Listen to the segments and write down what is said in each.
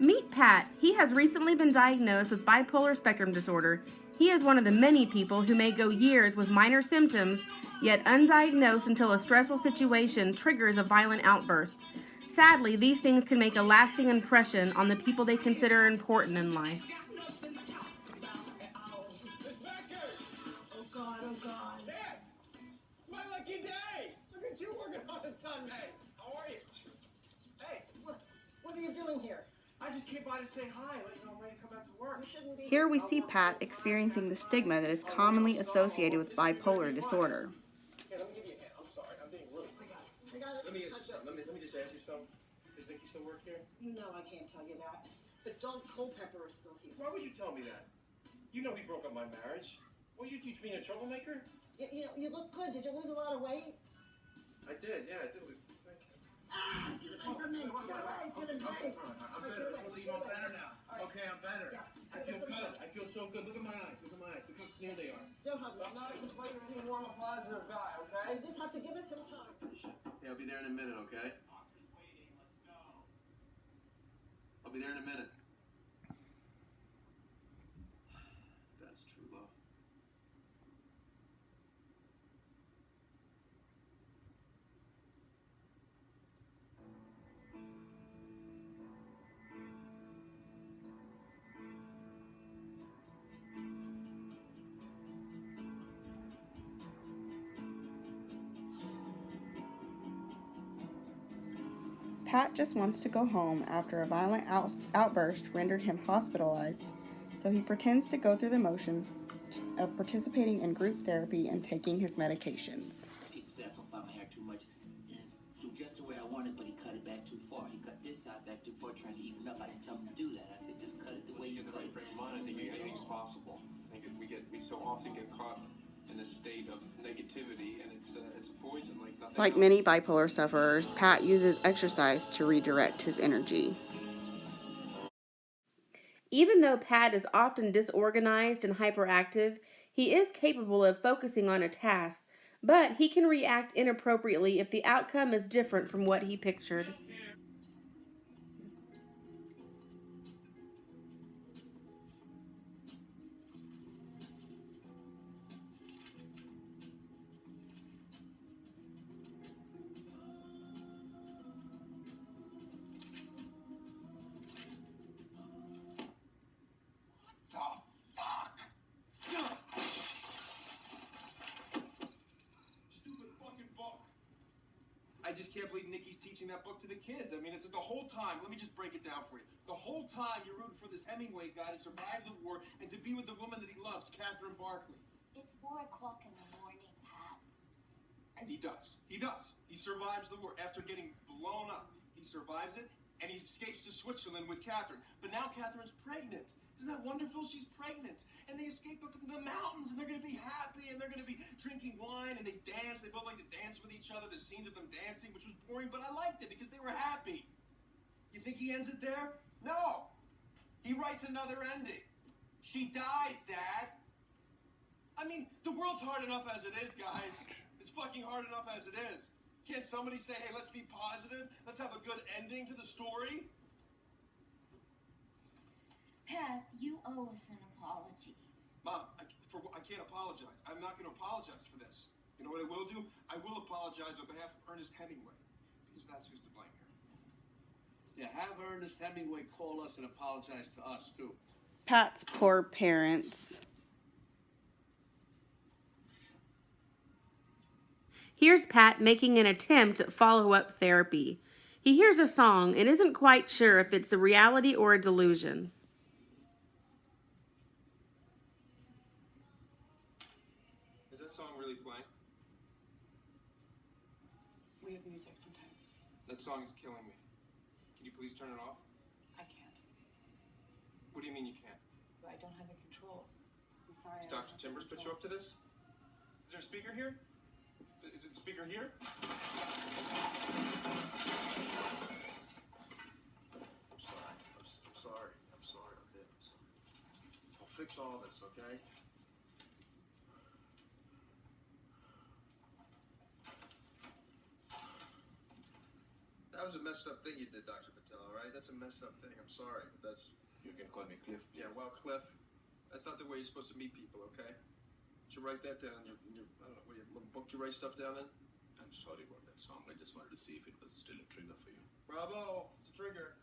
Meet Pat. He has recently been diagnosed with bipolar spectrum disorder. He is one of the many people who may go years with minor symptoms, yet undiagnosed until a stressful situation triggers a violent outburst. Sadly, these things can make a lasting impression on the people they consider important in life. Oh God, oh God. Dad! It's my lucky day! Look at you working on a Sunday! How are you? Hey, what are you doing here? I just came by to say hi, let you know I'm ready to come back to work. You shouldn't be Here we see Pat experiencing the stigma that is commonly associated with bipolar disorder. Here, let me give you a hand. I'm sorry, I'm being rude. Let me ask you something. Let me just ask you something. Does Nikki still work here? No, I can't tell you that. But Don Culpepper is still here. Why would you tell me that? You know he broke up my marriage. What, you being a troublemaker? You look good. Did you lose a lot of weight? I did, yeah, I did. Thank you. Get away from me. Get away. Get away. I'm better. I'm better now. Okay, I'm better. Yeah. I feel good. I feel so good. Look at my eyes. Look at my eyes. Look how clear they are. Don't hug me. I'm not a complainer anymore. I'm a positive guy, okay? You just have to give it some time. Yeah, I'll be there in a minute, okay? I'll be there in a minute. That's true love. Pat just wants to go home after a violent outburst rendered him hospitalized, so he pretends to go through the motions of participating in group therapy and taking his medications. People say I talk about my hair too much. It's just the way I want it, but he cut it back too far. He cut this side back too far, trying to even up. I didn't tell him to do that. I said, just cut it the way you cut it. Frame of mind, I think anything's possible. I think we so often get caught in a state of negativity, and it's a poison like nothing Like else. many bipolar sufferers, Pat uses exercise to redirect his energy. Even though Pat is often disorganized and hyperactive, he is capable of focusing on a task, but he can react inappropriately if the outcome is different from what he pictured. I just can't believe Nikki's teaching that book to the kids. I mean, it's like the whole time. Let me just break it down for you. The whole time you're rooting for this Hemingway guy to survive the war and to be with the woman that he loves, Catherine Barkley. It's 4 o'clock in the morning, Pat. And he does. He does. He survives the war after getting blown up. He survives it, and he escapes to Switzerland with Catherine. But now Catherine's pregnant. Isn't that wonderful? She's pregnant. And they escape up into the mountains, and they're going to be happy, and they're going to be drinking wine, and they dance. They both like to dance with each other. The scenes of them dancing, which was boring, but I liked it because they were happy. You think he ends it there? No. He writes another ending. She dies, Dad. I mean, the world's hard enough as it is, guys. It's fucking hard enough as it is. Can't somebody say, hey, let's be positive? Let's have a good ending to the story? Pat, you owe us an apology. Mom, I can't apologize. I'm not going to apologize for this. You know what I will do? I will apologize on behalf of Ernest Hemingway, because that's who's to blame here. Yeah, have Ernest Hemingway call us and apologize to us, too. Pat's poor parents. Here's Pat making an attempt at follow-up therapy. He hears a song and isn't quite sure if it's a reality or a delusion. Is that song really playing? We have music sometimes. That song is killing me. Can you please turn it off? I can't. What do you mean you can't? I don't have the controls. I'm sorry. Did Dr. Timbers put you up to this? Is there a speaker here? Is it a speaker here? I'm sorry. Okay. I'll fix all this, okay? That was a messed up thing you did, Dr. Patel, all right? That's a messed up thing. I'm sorry, but that's... You can call me Cliff. Yeah, well, Cliff, that's not the way you're supposed to meet people, okay? You should write that down in your I don't know, what, your little book you write stuff down in? I'm sorry about that song. I just wanted to see if it was still a trigger for you. Bravo! It's a trigger.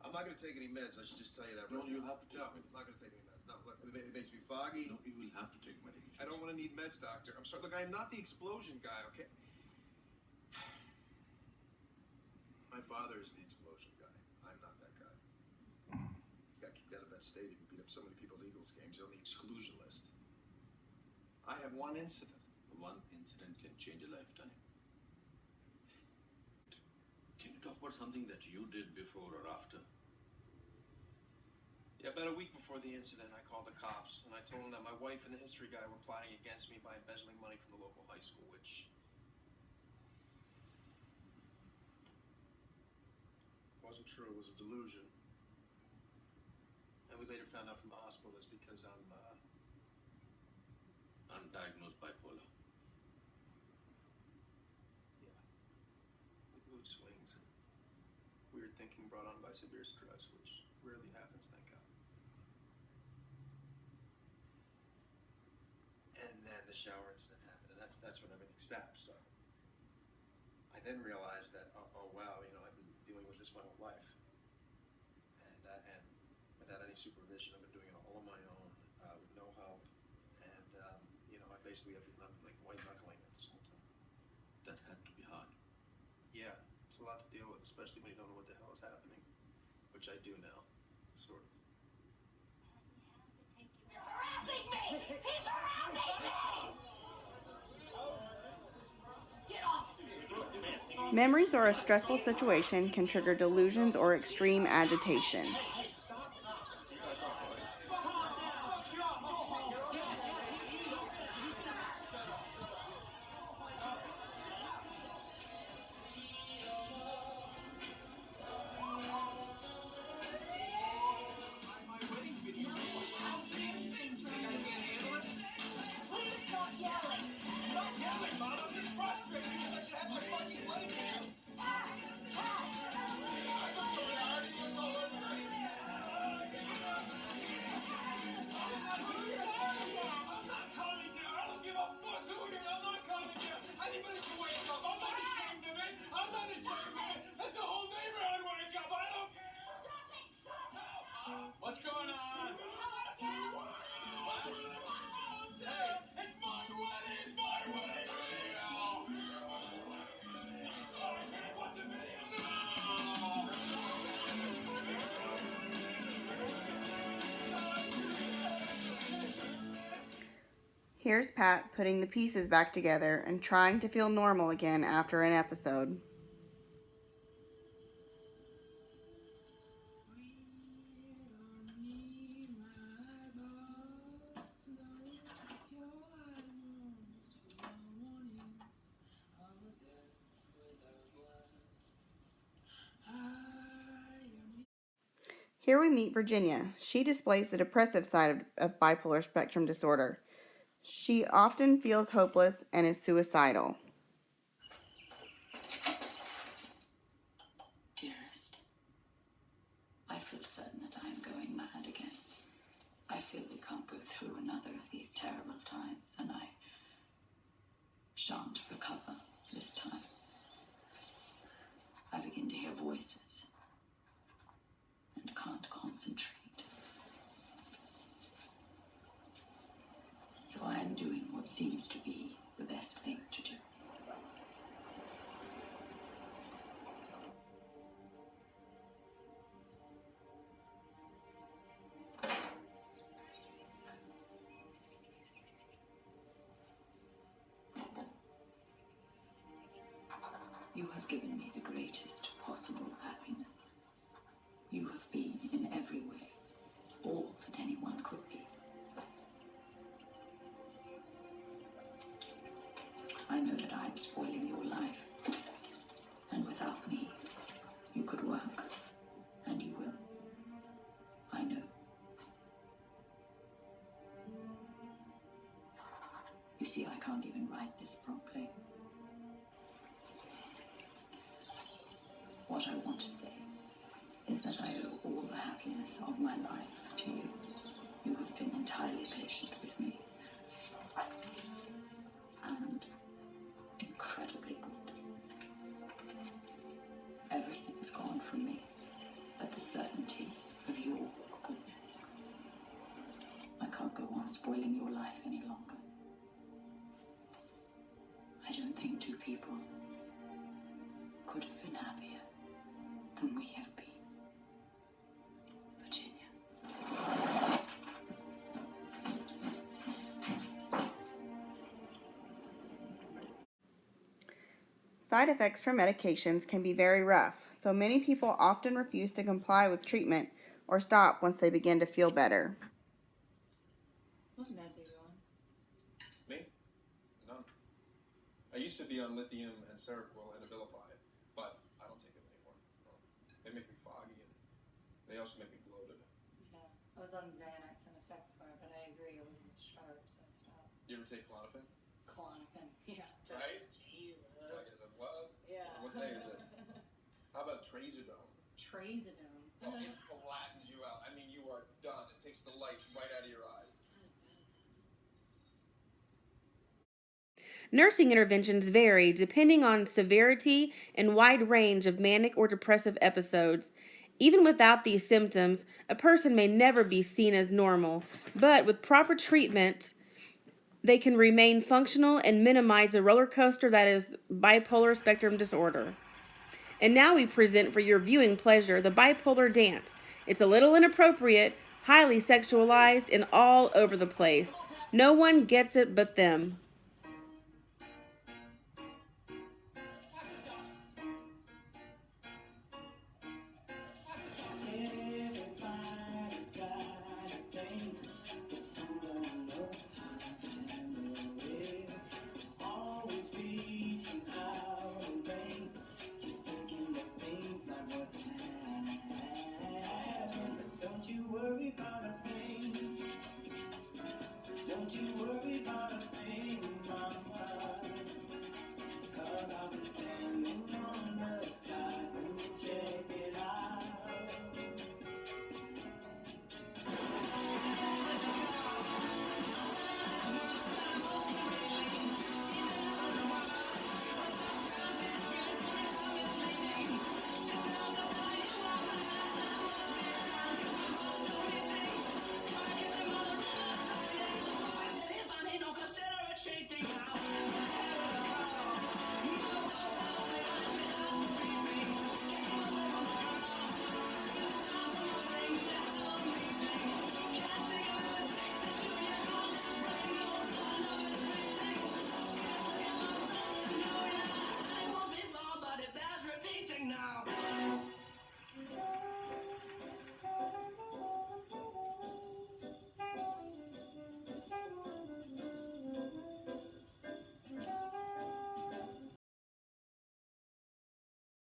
I'm not going to take any meds. I should just tell you that right No, you now. have to take No, medication. I'm not going to take any meds. No, look, it makes me foggy. No, you will have to take medication. I don't want to need meds, doctor. I'm sorry. Look, I'm not the explosion guy, okay? My father is the explosion guy. I'm not that guy. He got kicked out of that stadium. Beat up so many people at Eagles games. He's on the exclusion list. I have one incident. One incident can change a lifetime. Can you talk about something that you did before or after? Yeah, about a week before the incident, I called the cops, and I told them that my wife and the history guy were plotting against me by embezzling money from the local high school, which wasn't true. It was a delusion. And we later found out from the hospital that's because I'm Undiagnosed bipolar. with mood swings and weird thinking brought on by severe stress, which rarely happens, thank God. And then the shower incident happened, and that's when everything stopped. So I then realized that, oh wow, you know, I've been dealing with this my whole life, and without any supervision, I've been doing it all on my own, with no help, and you know, I basically have been like white knuckling it this whole time. That had to be hard. Yeah, it's a lot to deal with, especially when you don't know what the hell is happening, which I do now, sort of. Harassing me! He's harassing me! Get off! Memories or a stressful situation can trigger delusions or extreme agitation. What's going on? Here's Pat putting the pieces back together and trying to feel normal again after an episode. Here we meet Virginia. She displays the depressive side of bipolar spectrum disorder. She often feels hopeless and is suicidal. Dearest, I feel certain that I am going mad again. I feel we can't go through another of these terrible times, and I shan't recover this time. I begin to hear voices and can't concentrate. So I am doing what seems to be the best thing to do. You have given me the greatest possible happiness. You have been, in every way, all that anyone could be. I know that I am spoiling your life, and without me, you could work, and you will. I know. You see, I can't even write this properly. What I want to say is that I owe all the happiness of my life to you. You have been entirely patient with me. And incredibly good. Everything is gone from me, but the certainty of your goodness. I can't go on spoiling your life any longer. I don't think two people could have been happier than we have been. Virginia. Side effects from medications can be very rough, so many people often refuse to comply with treatment or stop once they begin to feel better. What meds are you on? Me? None. I used to be on lithium and Seroquel and Abilify, but I don't take it anymore. No. They make me foggy and they also make me bloated. Yeah, I was on Xanax and Effexor, but I agree, I wasn't sharp, so I stopped. You ever take Klonopin? Klonopin, yeah. Right? Jesus. Like, is it what? Yeah. What day is it? How about Trazodone? Trazodone. Well, it flattens you out. I mean, you are done. It takes the light right out of your eyes. Nursing interventions vary depending on severity and wide range of manic or depressive episodes. Even without these symptoms, a person may never be seen as normal, but with proper treatment, they can remain functional and minimize the roller coaster that is bipolar spectrum disorder. And now we present for your viewing pleasure the bipolar dance. It's a little inappropriate, highly sexualized, and all over the place. No one gets it but them.